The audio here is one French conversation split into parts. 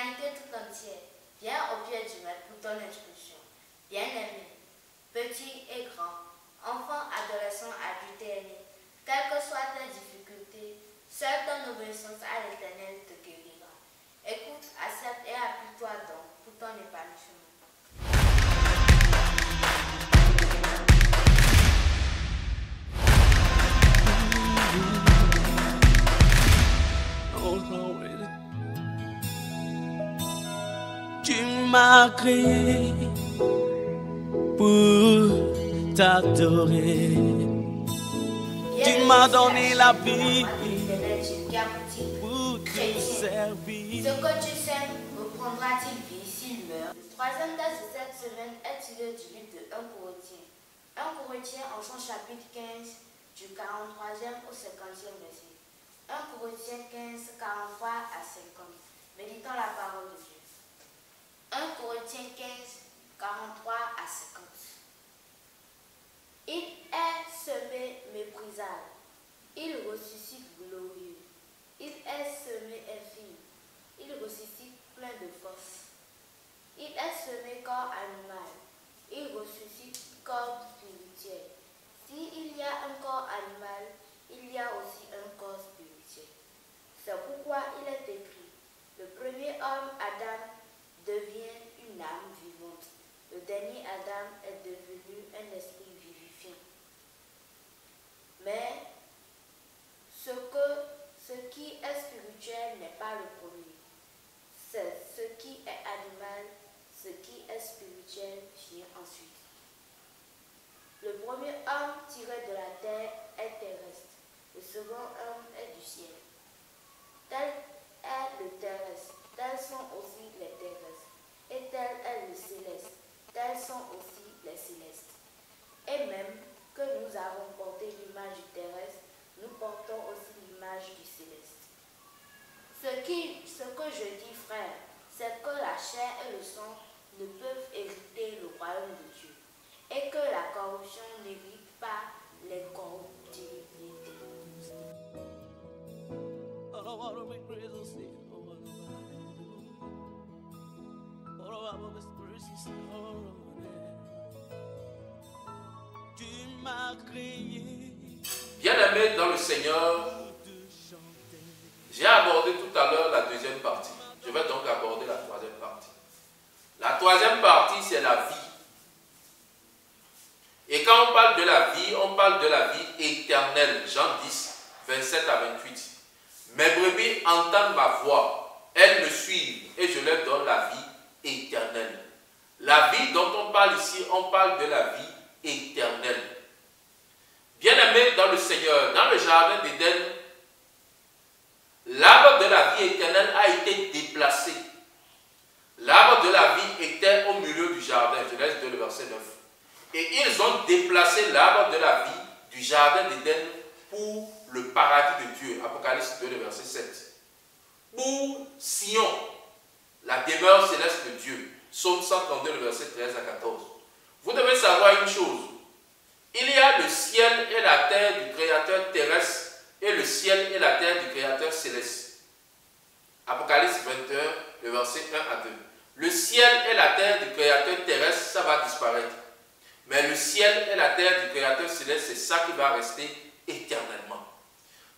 L'humanité tout entière vient au pied du maître pour ton instruction. Bien-aimés, petits et grands, enfants, adolescents, adultes et aînés, quelles que soient tes difficultés, seule ton obéissance à l'Éternel te guérira. Écoute, accepte et appuie-toi donc pour ton épanouissement. Tu m'as créé pour t'adorer. Tu m'as donné la vie pour te servir. Ce que tu sèmes reprendra-t-il vie s'il meurt? Le troisième texte de cette semaine est tiré du livre de 1 Corinthiens. 1 Corinthiens en son chapitre 15, du 43e au 50e verset. 1 Corinthiens 15, 43 à 50. Méditons la parole de Dieu. 1 Corinthiens 15, 43 à 50. Il est semé méprisable, il ressuscite glorieux. Il est semé infime, il ressuscite plein de force. Il est semé corps animal, il ressuscite corps spirituel. S'il y a un corps animal, il y a aussi un corps spirituel. C'est pourquoi il est écrit, le premier homme, Adam, devient une âme vivante. Le dernier Adam est devenu un esprit vivifiant. Mais ce qui est spirituel n'est pas le premier. C'est ce qui est animal, ce qui est spirituel vient ensuite. Le premier homme tiré de la terre est terrestre. Le second homme est du ciel. Tel est le terrestre, tels sont aussi les terrestres. Et tel est le céleste, tels sont aussi les célestes. Et même que nous avons porté l'image du terrestre, nous portons aussi l'image du céleste. Ce que je dis, frère, c'est que la chair et le sang ne peuvent hériter le royaume de Dieu, et que la corruption n'hérite pas les corruptibilités. Bien-aimés dans le Seigneur, j'ai abordé tout à l'heure la deuxième partie. Je vais donc aborder la troisième partie. La troisième partie, c'est la vie. Et quand on parle de la vie éternelle. Jean 10, 27 à 28. Mes brebis entendent ma voix, elles me suivent et je leur donne la vie éternelle. La vie dont on parle ici, on parle de la vie éternelle. Bien-aimés dans le Seigneur, dans le jardin d'Éden, l'arbre de la vie éternelle a été déplacé. L'arbre de la vie était au milieu du jardin, Genèse 2, le verset 9. Et ils ont déplacé l'arbre de la vie du jardin d'Éden pour le paradis de Dieu, Apocalypse 2, le verset 7. Pour Sion, la demeure céleste de Dieu, Psaume 132, le verset 13 à 14. Vous devez savoir une chose. Il y a le ciel et la terre du Créateur terrestre et le ciel et la terre du Créateur céleste. Apocalypse 21, le verset 1 à 2. Le ciel et la terre du Créateur terrestre, ça va disparaître. Mais le ciel et la terre du Créateur céleste, c'est ça qui va rester éternellement.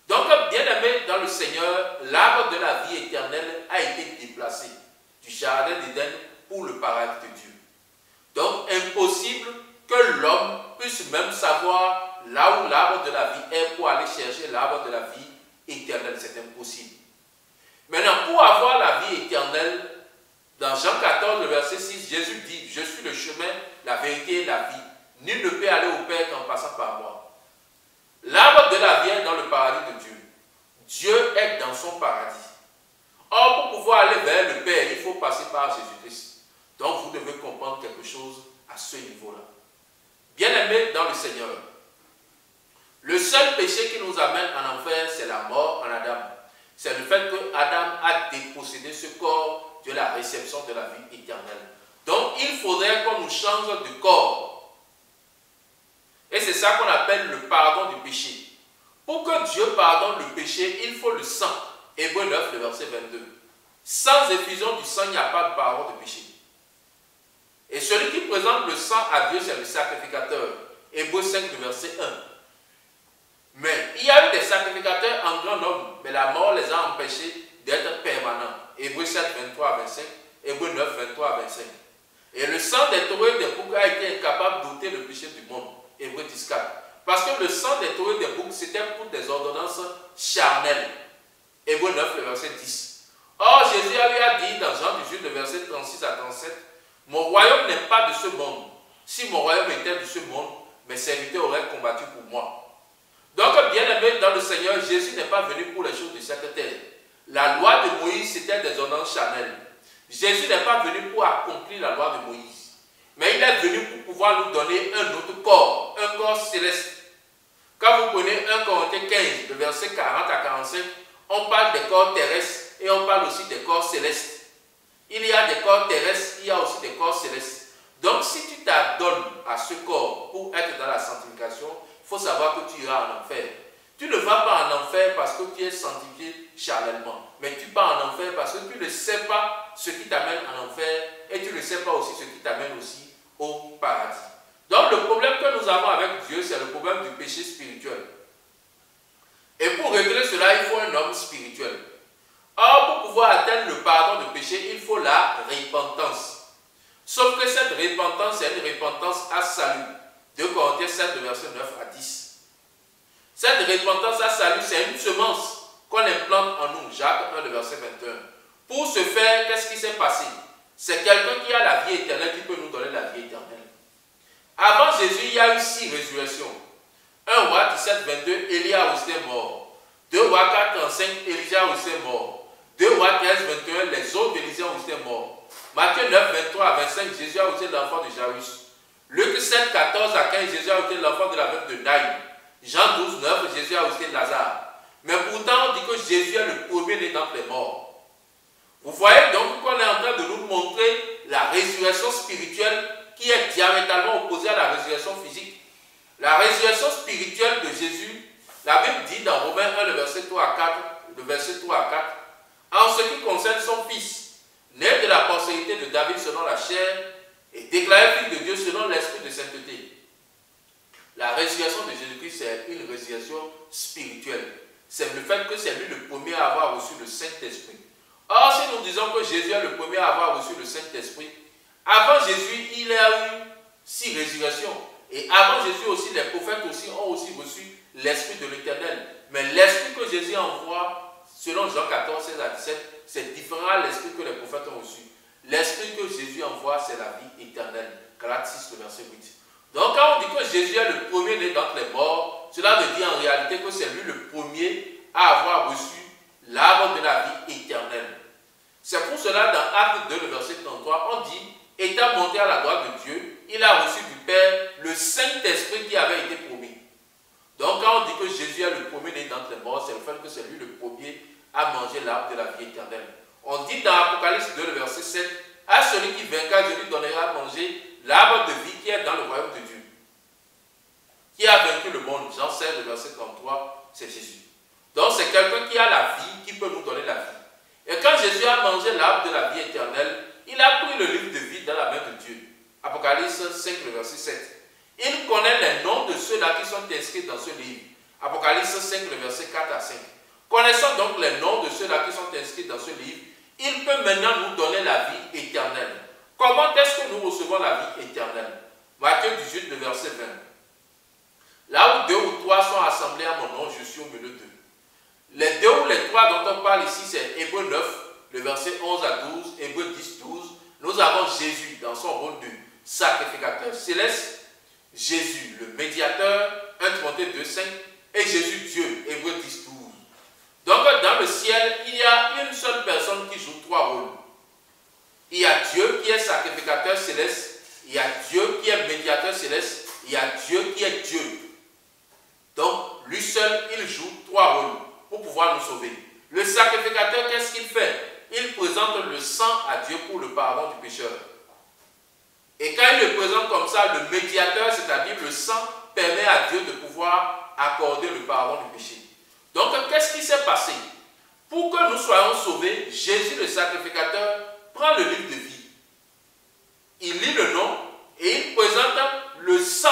Donc, bien-aimés dans le Seigneur, l'arbre de la vie éternelle a été déplacé du jardin d'Éden pour le paradis de Dieu. Donc, impossible que l'homme puisse même savoir là où l'arbre de la vie est pour aller chercher l'arbre de la vie éternelle. C'est impossible. Maintenant, pour avoir la vie éternelle, dans Jean 14, le verset 6, Jésus dit, « Je suis le chemin, la vérité et la vie. Nul ne peut aller au Père qu'en passant par moi. » L'arbre de la vie est dans le paradis de Dieu. Dieu est dans son paradis. Or, pour pouvoir aller vers le Père, il faut passer par Jésus-Christ. Donc, vous devez comprendre quelque chose à ce niveau-là. Bien-aimés dans le Seigneur, le seul péché qui nous amène en enfer, c'est la mort en Adam. C'est le fait que Adam a dépossédé ce corps de la réception de la vie éternelle. Donc, il faudrait qu'on nous change de corps. Et c'est ça qu'on appelle le pardon du péché. Pour que Dieu pardonne le péché, il faut le sang. Hébreux 9, le verset 22. Sans effusion du sang, il n'y a pas de pardon de péché. Et celui qui présente le sang à Dieu, c'est le sacrificateur. Hébreux 5, verset 1. Mais il y a eu des sacrificateurs en grand nombre, mais la mort les a empêchés d'être permanents. Hébreux 7, 23 à 25, Hébreux 9, 23 à 25. Et le sang des taureaux et des boucs a été incapable d'ôter le péché du monde. Hébreux 10, 4. Parce que le sang des taureaux et des boucs, c'était pour des ordonnances charnelles. Hébreux 9, le verset 10. Or, Jésus lui a dit dans Jean 18, le verset 36 à 37, « Mon royaume n'est pas de ce monde. Si mon royaume était de ce monde, mes serviteurs auraient combattu pour moi. » Donc, bien aimé dans le Seigneur, Jésus n'est pas venu pour les choses de cette terre. La loi de Moïse, c'était des ordonnances charnelles. Jésus n'est pas venu pour accomplir la loi de Moïse. Mais il est venu pour pouvoir nous donner un autre corps, un corps céleste. Quand vous prenez 1 Corinthiens 15, le verset 40 à 45, on parle des corps terrestres et on parle aussi des corps célestes. Il y a des corps terrestres, il y a aussi des corps célestes. Donc, si tu t'adonnes à ce corps pour être dans la sanctification, il faut savoir que tu iras en enfer. Tu ne vas pas en enfer parce que tu es sanctifié charnellement, mais tu pars en enfer parce que tu ne sais pas ce qui t'amène en enfer et tu ne sais pas aussi ce qui t'amène aussi au paradis. Donc, le problème que nous avons avec Dieu, c'est le problème du péché spirituel. Et pour régler cela, il faut un homme spirituel. Or, pour pouvoir atteindre le pardon de péché, il faut la repentance. Sauf que cette repentance, c'est une repentance à salut. 2 Corinthiens 7, verset 9 à 10. Cette repentance à salut, c'est une semence qu'on implante en nous. Jacques 1, verset 21. Pour ce faire, qu'est-ce qui s'est passé? C'est quelqu'un qui a la vie éternelle qui peut nous donner la vie éternelle. Avant Jésus, il y a eu 6 résurrections. 1 roi 17, 22, Élia aussi est mort. 2 rois 4, 35, Élisée aussi est mort. 2 rois 13, 21, les autres d'Élisée aussi est mort. Matthieu 9, 23 à 25, Jésus a aussi l'enfant de Jairus. Luc 7, 14 à 15, Jésus a aussi l'enfant de la veuve de Naïm. Jean 12, 9, Jésus a aussi Lazare. Mais pourtant, on dit que Jésus est le premier-né d'entre les morts. Vous voyez donc qu'on est en train de nous montrer la résurrection spirituelle qui est diamétralement opposée à la résurrection physique. La résurrection spirituelle de Jésus, la Bible dit dans Romains 1, le verset 3 à 4, en ce qui concerne son fils, né de la postérité de David selon la chair, et déclaré fils de Dieu selon l'esprit de sainteté. La résurrection de Jésus-Christ, c'est une résurrection spirituelle. C'est le fait que c'est lui le premier à avoir reçu le Saint-Esprit. Or, si nous disons que Jésus est le premier à avoir reçu le Saint-Esprit, avant Jésus, il y a eu 6 résurrections. Et avant Jésus aussi, les prophètes aussi ont aussi reçu l'Esprit de l'Éternel. Mais l'Esprit que Jésus envoie, selon Jean 14, 16 à 17, c'est différent à l'Esprit que les prophètes ont reçu. L'Esprit que Jésus envoie, c'est la vie éternelle. Galates 6, le verset 8. Donc quand on dit que Jésus est le premier-né d'entre les morts, cela veut dire en réalité que c'est lui le premier à avoir reçu l'arbre de la vie éternelle. C'est pour cela dans Actes 2, le verset 33, on dit, étant monté à la droite de Dieu, il a reçu du Père le Saint-Esprit qui avait été promis. Donc quand on dit que Jésus est le premier-né d'entre les morts, c'est le fait que c'est lui le premier à manger l'arbre de la vie éternelle. On dit dans Apocalypse 2, le verset 7, à celui qui vaincra, je lui donnerai à manger l'arbre de vie qui est dans le royaume de Dieu. Qui a vaincu le monde? Jean 16, le verset 33, c'est Jésus. Donc c'est quelqu'un qui a la vie, qui peut nous donner la vie. Et quand Jésus a mangé l'arbre de la vie éternelle, il a pris le livre de vie dans la main de Dieu. Apocalypse 5, le verset 7. Il connaît les noms de ceux-là qui sont inscrits dans ce livre. Apocalypse 5, le verset 4 à 5. Connaissant donc les noms de ceux-là qui sont inscrits dans ce livre, il peut maintenant nous donner la vie éternelle. Comment est-ce que nous recevons la vie éternelle? Matthieu 18, le verset 20. Là où 2 ou 3 sont assemblés à mon nom, je suis au milieu d'eux. Les 2 ou les 3 dont on parle ici, c'est Hébreux 9, le verset 11 à 12, Hébreux 10, 12. Nous avons Jésus dans son rôle de sacrificateur céleste, Jésus le médiateur, 1 Timothée 2, 5, et Jésus Dieu, Hébreux 10, 12. Donc dans le ciel, il y a une seule personne qui joue 3 rôles. Il y a Dieu qui est sacrificateur céleste, il y a Dieu qui est médiateur céleste, il y a Dieu qui est Dieu. Donc lui seul, il joue 3 rôles pour pouvoir nous sauver. Le sacrificateur, qu'est-ce qu'il fait? Il présente le sang à Dieu pour le pardon du pécheur. Et quand il le présente comme ça, le médiateur, c'est-à-dire le sang, permet à Dieu de pouvoir accorder le pardon du péché. Donc, qu'est-ce qui s'est passé? Pour que nous soyons sauvés, Jésus le sacrificateur prend le livre de vie. Il lit le nom et il présente le sang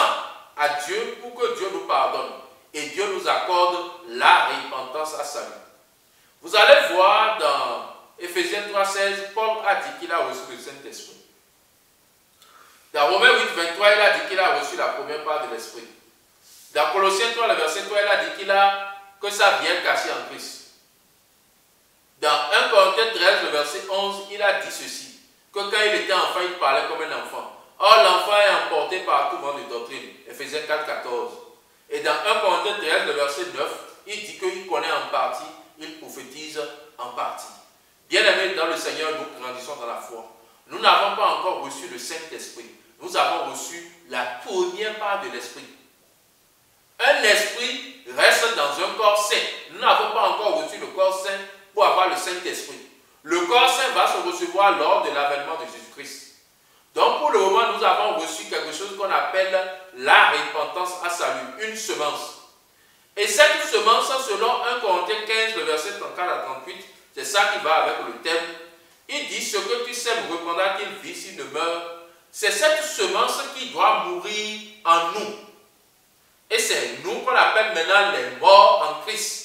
à Dieu pour que Dieu nous pardonne. Et Dieu nous accorde la repentance à salut. Vous allez voir dans Éphésiens 3,16, Paul a dit qu'il a reçu le Saint-Esprit. Dans Romains 8,23, il a dit qu'il a reçu la première part de l'Esprit. Dans Colossiens 3, le verset 3, il a dit que ça vient caché en Christ. Dans 1 Corinthiens 13, le verset 11, il a dit ceci, que quand il était enfant, il parlait comme un enfant. Or, l'enfant est emporté par tout vent de doctrine. Éphésiens 4, 14. Et dans 1 Corinthiens 13, le verset 9, il dit qu'il connaît en partie, il prophétise en partie. Bien-aimés dans le Seigneur, nous grandissons dans la foi. Nous n'avons pas encore reçu le Saint-Esprit. Nous avons reçu la première part de l'Esprit. Un esprit reste dans un corps saint. Nous n'avons pas encore reçu le corps saint pour avoir le Saint-Esprit. Le corps saint va se recevoir lors de l'avènement de Jésus-Christ. Donc pour le moment, nous avons reçu quelque chose qu'on appelle la repentance à salut, une semence. Et cette semence, selon 1 Corinthiens 15, le verset 34 à 38, c'est ça qui va avec le thème. Il dit, ce que tu sèmes répondra qu'il vit s'il ne meurt. C'est cette semence qui doit mourir en nous. Et c'est nous qu'on appelle maintenant les morts en Christ.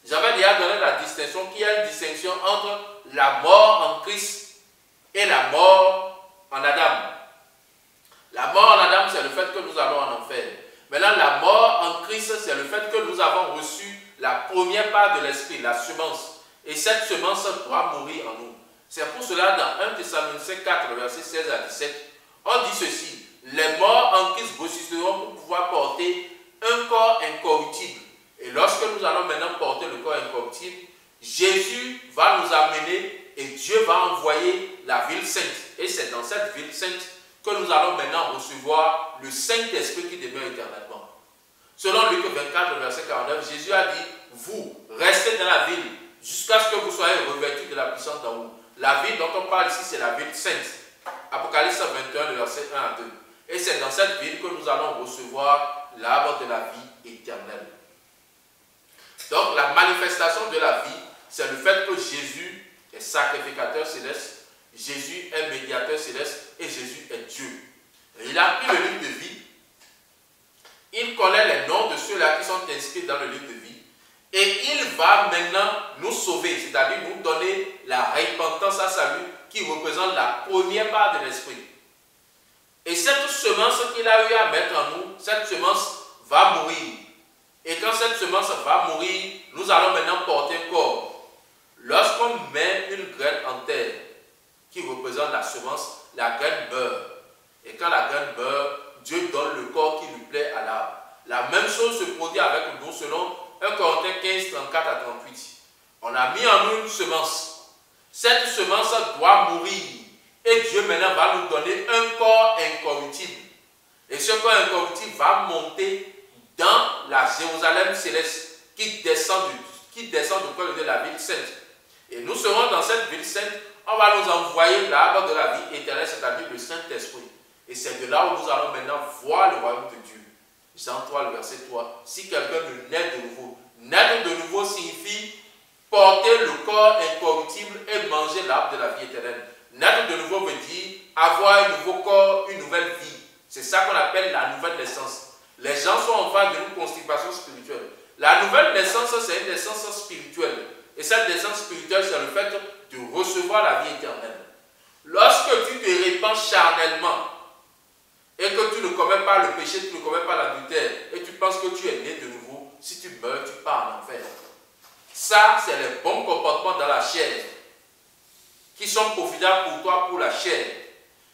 J'avais déjà donné la distinction qu'il y a une distinction entre la mort en Christ et la mort en Adam. La mort en Adam, c'est le fait que nous allons en enfer. Maintenant, la mort en Christ, c'est le fait que nous avons reçu la première part de l'esprit, la semence. Et cette semence doit mourir en nous. C'est pour cela, dans 1 Thessaloniciens 4, verset 16 à 17, on dit ceci. Les morts en Christ ressusciteront pour pouvoir porter un corps incorruptible. Et lorsque nous allons maintenant porter le corps incorruptible, Jésus va nous amener et Dieu va envoyer la ville sainte. Et c'est dans cette ville sainte que nous allons maintenant recevoir le Saint-Esprit qui demeure éternellement. Selon Luc 24, verset 49, Jésus a dit, vous restez dans la ville jusqu'à ce que vous soyez revêtus de la puissance d'en haut. La ville dont on parle ici, c'est la ville sainte. Apocalypse 21, verset 1 à 2. Et c'est dans cette ville que nous allons recevoir l'arbre de la vie éternelle. Donc la manifestation de la vie, c'est le fait que Jésus est sacrificateur céleste, Jésus est médiateur céleste et Jésus est Dieu. Et il a pris le livre de vie, il connaît les noms de ceux-là qui sont inscrits dans le livre de vie et il va maintenant nous sauver, c'est-à-dire nous donner la repentance à salut qui représente la première part de l'esprit. Et cette semence qu'il a eu à mettre en nous, cette semence va mourir. Et quand cette semence va mourir, nous allons maintenant porter un corps. Lorsqu'on met une graine en terre, qui représente la semence, la graine meurt. Et quand la graine meurt, Dieu donne le corps qui lui plaît à l'arbre. La même chose se produit avec nous selon 1 Corinthiens 15, 34 à 38. On a mis en nous une semence. Cette semence doit mourir. Et Dieu maintenant va nous donner un corps incorruptible. Et ce corps incorruptible va monter dans la Jérusalem céleste qui descend du cœur de la ville sainte. Et nous serons dans cette ville sainte, on va nous envoyer l'arbre de la vie éternelle, c'est-à-dire le Saint-Esprit. Et c'est de là où nous allons maintenant voir le royaume de Dieu. Jean 3, le verset 3. Si quelqu'un ne naît de nouveau, naître de nouveau signifie porter le corps incorruptible et manger l'arbre de la vie éternelle. Naître de nouveau veut dire avoir un nouveau corps, une nouvelle vie. C'est ça qu'on appelle la nouvelle naissance. Les gens sont en phase d'une constipation spirituelle. La nouvelle naissance, c'est une naissance spirituelle. Et cette naissance spirituelle, c'est le fait de recevoir la vie éternelle. Lorsque tu te répands charnellement et que tu ne commets pas le péché, tu ne commets pas l'adultère et tu penses que tu es né de nouveau, si tu meurs, tu pars en enfer. Ça, c'est les bons comportements dans la chair qui sont profitables pour toi, pour la chair.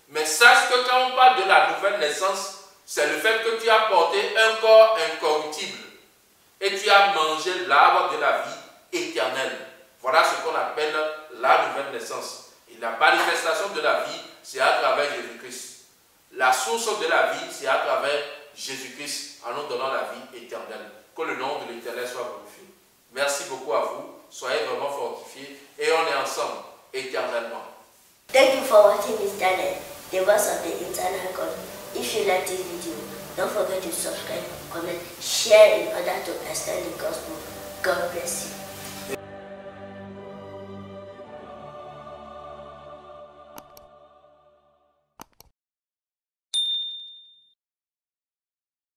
Mais sache que quand on parle de la nouvelle naissance, c'est le fait que tu as porté un corps incorruptible et tu as mangé l'arbre de la vie éternelle. Voilà ce qu'on appelle la nouvelle naissance. Et la manifestation de la vie, c'est à travers Jésus-Christ. La source de la vie, c'est à travers Jésus-Christ en nous donnant la vie éternelle. Que le nom de l'Éternel soit glorifié. Merci beaucoup à vous. Soyez vraiment fortifiés et on est ensemble éternellement. Thank you for watching this channel, the voice of the eternal God. If you like this video, don't forget to subscribe, comment, share in order to extend the gospel. God bless you.